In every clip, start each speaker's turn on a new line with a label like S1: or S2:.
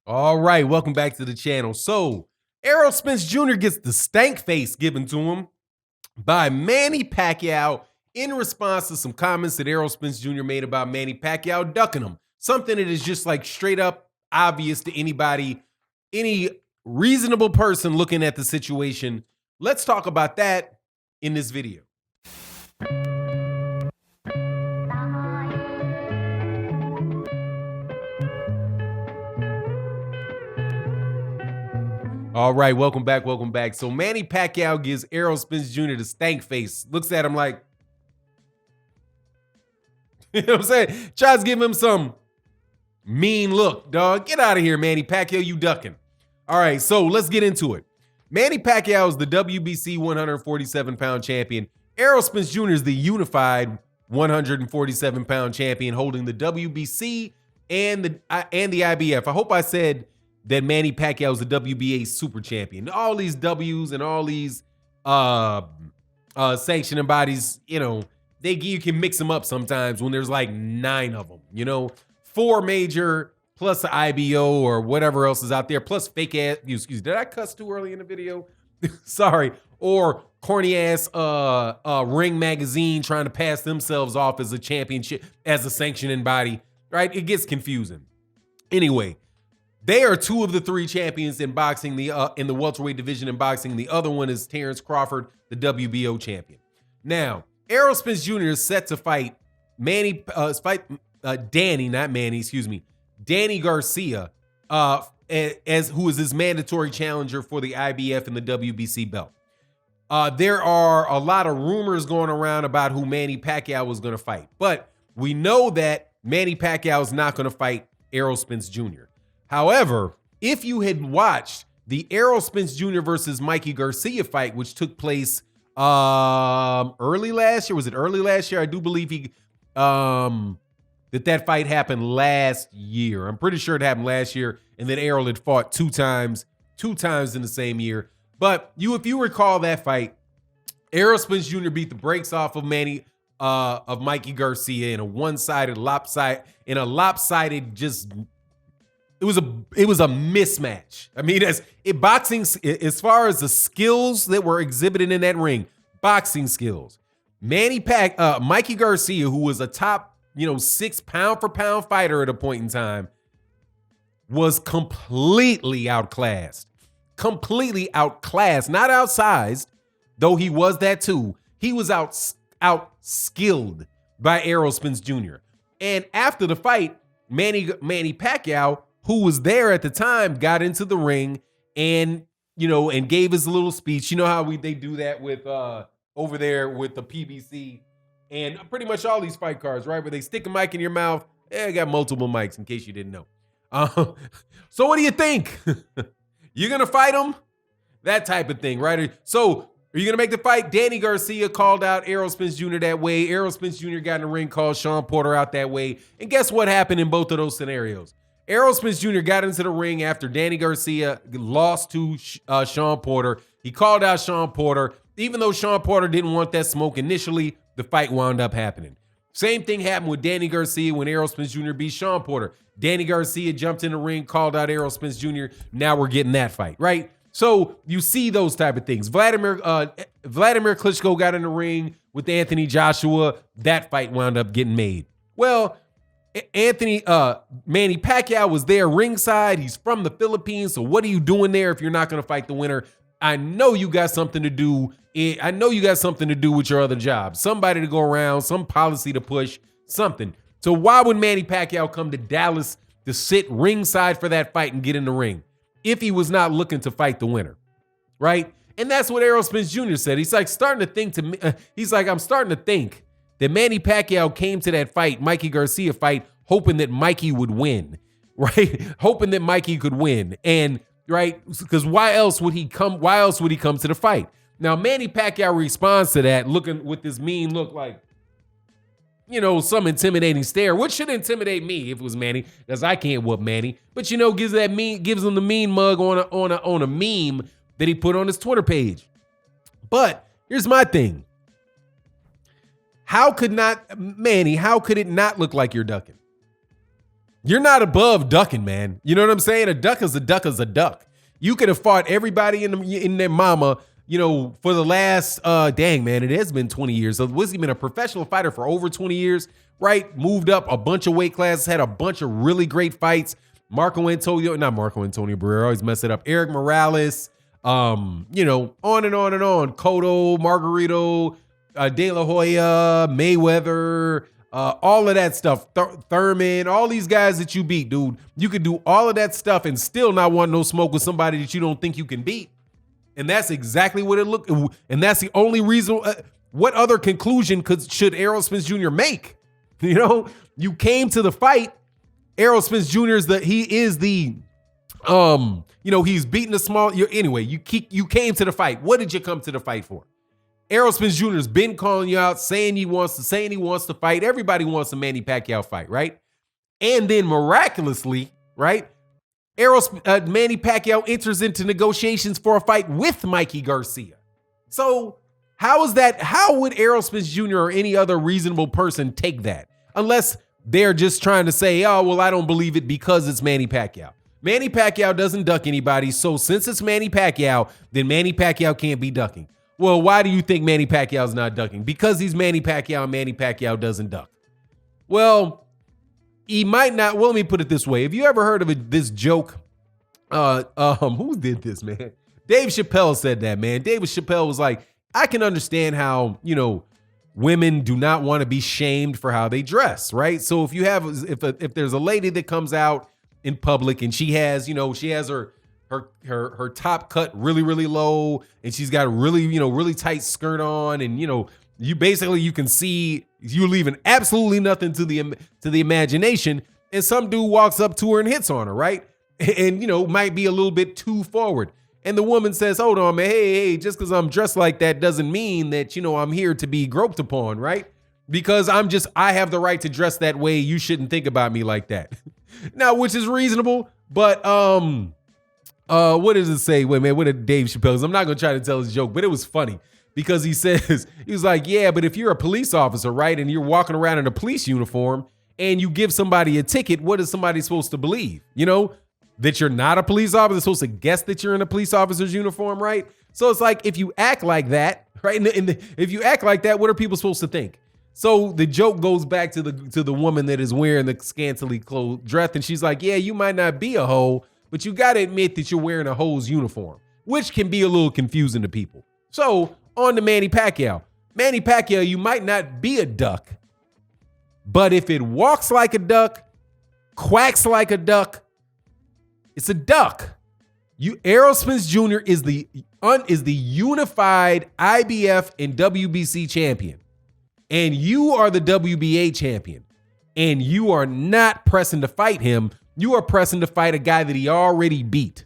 S1: All right, welcome back to the channel. So, Errol Spence Jr. gets the stank face given to him by Manny Pacquiao in response to some comments that Errol Spence Jr. made about Manny Pacquiao ducking him. Something that is just like straight up obvious to anybody, any reasonable person looking at the situation. Let's talk about that in this video. All right, welcome back, welcome back. So Manny Pacquiao gives Errol Spence Jr. the stank face, looks at him like, you know what I'm saying? Tries to give him some mean look, dog. Get out of here, Manny Pacquiao, you ducking. All right, so let's get into it. Manny Pacquiao is the WBC 147-pound champion. Errol Spence Jr. is the unified 147-pound champion, holding the WBC and the IBF. I hope I said that Manny Pacquiao is the WBA super champion. All these W's and all these sanctioning bodies, you know, you can mix them up sometimes when there's like 9 of them, you know, 4 major plus the IBO or whatever else is out there, plus fake ass, excuse me, did I cuss too early in the video? Sorry. Or corny ass Ring magazine trying to pass themselves off as a championship, as a sanctioning body, right? It gets confusing. Anyway, they are 2 of the 3 champions in boxing, in the welterweight division in boxing. The other one is Terrence Crawford, the WBO champion. Now, Errol Spence Jr. is set to fight Danny Garcia, who is his mandatory challenger for the IBF and the WBC belt. There are a lot of rumors going around about who Manny Pacquiao was going to fight, but we know that Manny Pacquiao is not going to fight Errol Spence Jr. However, if you had watched the Errol Spence Jr. versus Mikey Garcia fight, which took place early last year, was it early last year? I do believe that fight happened last year. I'm pretty sure it happened last year, and then Errol had fought two times in the same year. But if you recall that fight, Errol Spence Jr. beat the brakes off of Mikey Garcia in a lopsided just. It was a mismatch. I mean, boxing, as far as the skills that were exhibited in that ring, boxing skills. Mikey Garcia, who was a top, 6 pound for pound fighter at a point in time, was completely outclassed. Not outsized, though he was that too. He was outskilled by Errol Spence Jr. And after the fight, Manny Pacquiao, who was there at the time, got into the ring and gave his little speech. You know how they do that with over there with the PBC and pretty much all these fight cards, right? Where they stick a mic in your mouth. I got multiple mics in case you didn't know. So what do you think? You're gonna fight him? That type of thing, right? So are you gonna make the fight? Danny Garcia called out Errol Spence Jr. that way. Errol Spence Jr. got in the ring, called Sean Porter out that way. And guess what happened in both of those scenarios? Errol Spence Jr. got into the ring after Danny Garcia lost to Sean Porter. He called out Sean Porter. Even though Sean Porter didn't want that smoke initially, the fight wound up happening. Same thing happened with Danny Garcia when Errol Spence Jr. beat Sean Porter. Danny Garcia jumped in the ring, called out Errol Spence Jr. Now we're getting that fight, right? So you see those type of things. Vladimir Klitschko got in the ring with Anthony Joshua. That fight wound up getting made. Well, Manny Pacquiao was there ringside. He's from the Philippines. So what are you doing there if you're not going to fight the winner? I know you got something to do. I know you got something to do with your other job. Somebody to go around, some policy to push, something. So why would Manny Pacquiao come to Dallas to sit ringside for that fight and get in the ring if he was not looking to fight the winner, right? And that's what Errol Spence Jr. said. He's like starting to think I'm starting to think that Manny Pacquiao came to that fight, Mikey Garcia fight, hoping that Mikey would win, right? Hoping that Mikey could win. And right, because why else would he come to the fight? Now, Manny Pacquiao responds to that looking with this mean look like, some intimidating stare, which should intimidate me if it was Manny, because I can't whoop Manny. But gives him the mean mug on a meme that he put on his Twitter page. But here's my thing. How could it not look like you're ducking? You're not above ducking, man. You know what I'm saying? A duck is a duck is a duck. You could have fought everybody in their mama, for the last, dang, man, it has been 20 years. So was he been a professional fighter for over 20 years, right? Moved up a bunch of weight classes, had a bunch of really great fights. Not Marco Antonio Barrera, I always mess it up. Eric Morales, on and on and on. Cotto, Margarito, De La Hoya, Mayweather, all of that stuff. Thurman, all these guys that you beat, dude. You could do all of that stuff and still not want no smoke with somebody that you don't think you can beat. And that's exactly what it looked. And that's the only reason. What other conclusion should Errol Spence Jr. make? You came to the fight. Errol Spence Jr. he's beating the small. Anyway, you came to the fight. What did you come to the fight for? Errol Spence Jr. has been calling you out, saying he wants to fight. Everybody wants a Manny Pacquiao fight, right? And then miraculously, right? Manny Pacquiao enters into negotiations for a fight with Mikey Garcia. So how is that? How would Errol Spence Jr. or any other reasonable person take that? Unless they're just trying to say, oh, well, I don't believe it because it's Manny Pacquiao. Manny Pacquiao doesn't duck anybody. So since it's Manny Pacquiao, then Manny Pacquiao can't be ducking. Well, why do you think Manny Pacquiao's not ducking? Because he's Manny Pacquiao and Manny Pacquiao doesn't duck. Well, he might not. Well, let me put it this way. Have you ever heard of this joke? Who did this, man? Dave Chappelle said that, man. Dave Chappelle was like, I can understand how, women do not want to be shamed for how they dress, right? So if there's a lady that comes out in public and she has her top cut really, really low and she's got a really tight skirt on and, you can see you're leaving absolutely nothing to the imagination. And some dude walks up to her and hits on her, right? And, might be a little bit too forward. And the woman says, hold on, man. Hey, just because I'm dressed like that doesn't mean that, I'm here to be groped upon, right? Because I have the right to dress that way. You shouldn't think about me like that. Now, which is reasonable, but what does it say? Wait, man, what did Dave Chappelle? I'm not going to try to tell his joke, but it was funny because he was like, yeah, but if you're a police officer, right, and you're walking around in a police uniform and you give somebody a ticket, what is somebody supposed to believe? That you're not a police officer, they're supposed to guess that you're in a police officer's uniform, right? So it's like, if you act like that, right? If you act like that, what are people supposed to think? So the joke goes back to the woman that is wearing the scantily clothed dress, and she's like, yeah, you might not be a hoe, but you got to admit that you're wearing a hoe's uniform, which can be a little confusing to people. So on to Manny Pacquiao. Manny Pacquiao, you might not be a duck, but if it walks like a duck, quacks like a duck, it's a duck. Errol Spence Jr. is the unified IBF and WBC champion. And you are the WBA champion. And you are not pressing to fight him. You are pressing to fight a guy that he already beat.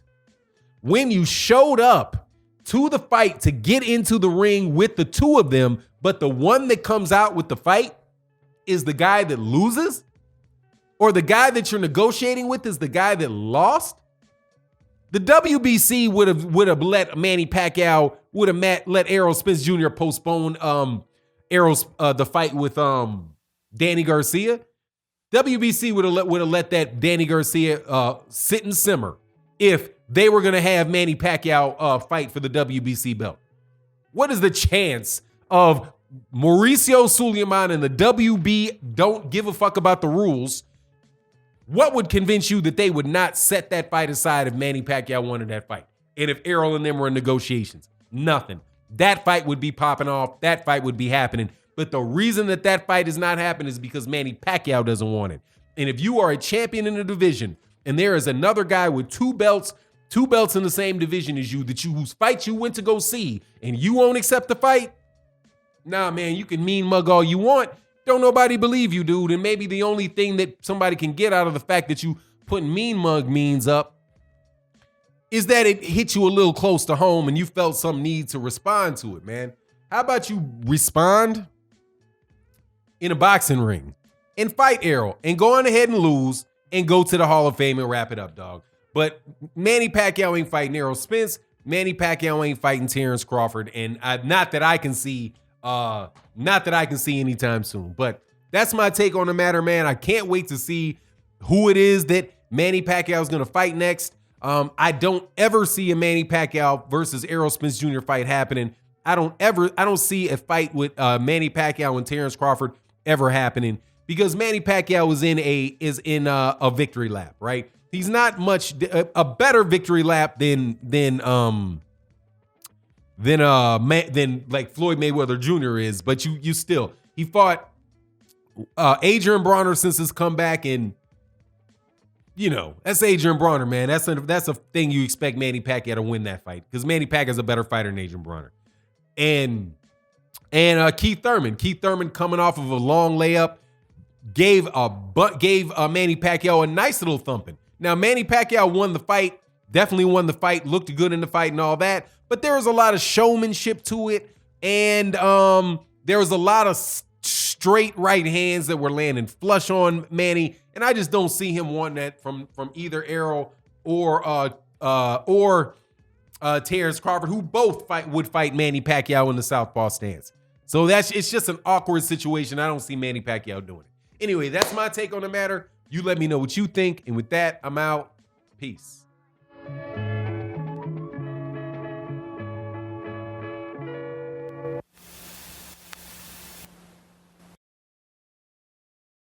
S1: When you showed up to the fight to get into the ring with the two of them, but the one that comes out with the fight is the guy that loses, or the guy that you're negotiating with is the guy that lost, the WBC would have let Manny Pacquiao, let Errol Spence Jr. postpone the fight with Danny Garcia. WBC would have let that Danny Garcia sit and simmer if they were going to have Manny Pacquiao fight for the WBC belt. What is the chance of Mauricio Sulaiman and the WB don't give a fuck about the rules? What would convince you that they would not set that fight aside if Manny Pacquiao wanted that fight? And if Errol and them were in negotiations? Nothing. That fight would be popping off. That fight would be happening. But the reason that fight is not happening is because Manny Pacquiao doesn't want it. And if you are a champion in a division and there is another guy with two belts in the same division as you, whose fight you went to go see, and you won't accept the fight, nah, man, you can mean mug all you want. Don't nobody believe you, dude. And maybe the only thing that somebody can get out of the fact that you put mean mug means up is that it hit you a little close to home and you felt some need to respond to it, man. How about you respond in a boxing ring and fight Errol and go on ahead and lose and go to the Hall of Fame and wrap it up, dog. But Manny Pacquiao ain't fighting Errol Spence. Manny Pacquiao ain't fighting Terrence Crawford. And not that I can see anytime soon. But that's my take on the matter, man. I can't wait to see who it is that Manny Pacquiao is going to fight next. I don't ever see a Manny Pacquiao versus Errol Spence Jr. fight happening. I don't see a fight with Manny Pacquiao and Terrence Crawford ever happening, because Manny Pacquiao is in a victory lap, right? He's not much a better victory lap than like Floyd Mayweather Jr. is, but you still, he fought Adrian Bronner since his comeback, and that's Adrian Bronner, man. That's a thing you expect Manny Pacquiao to win that fight, because Manny Pacquiao is a better fighter than Adrian Bronner. And Keith Thurman coming off of a long layup gave Manny Pacquiao a nice little thumping. Now, Manny Pacquiao definitely won the fight, looked good in the fight and all that, but there was a lot of showmanship to it, and there was a lot of straight right hands that were landing flush on Manny, and I just don't see him wanting that from either Errol or Terrence Crawford, who both would fight Manny Pacquiao in the southpaw stance. So it's just an awkward situation. I don't see Manny Pacquiao doing it. Anyway, that's my take on the matter. You let me know what you think, and with that, I'm out. Peace.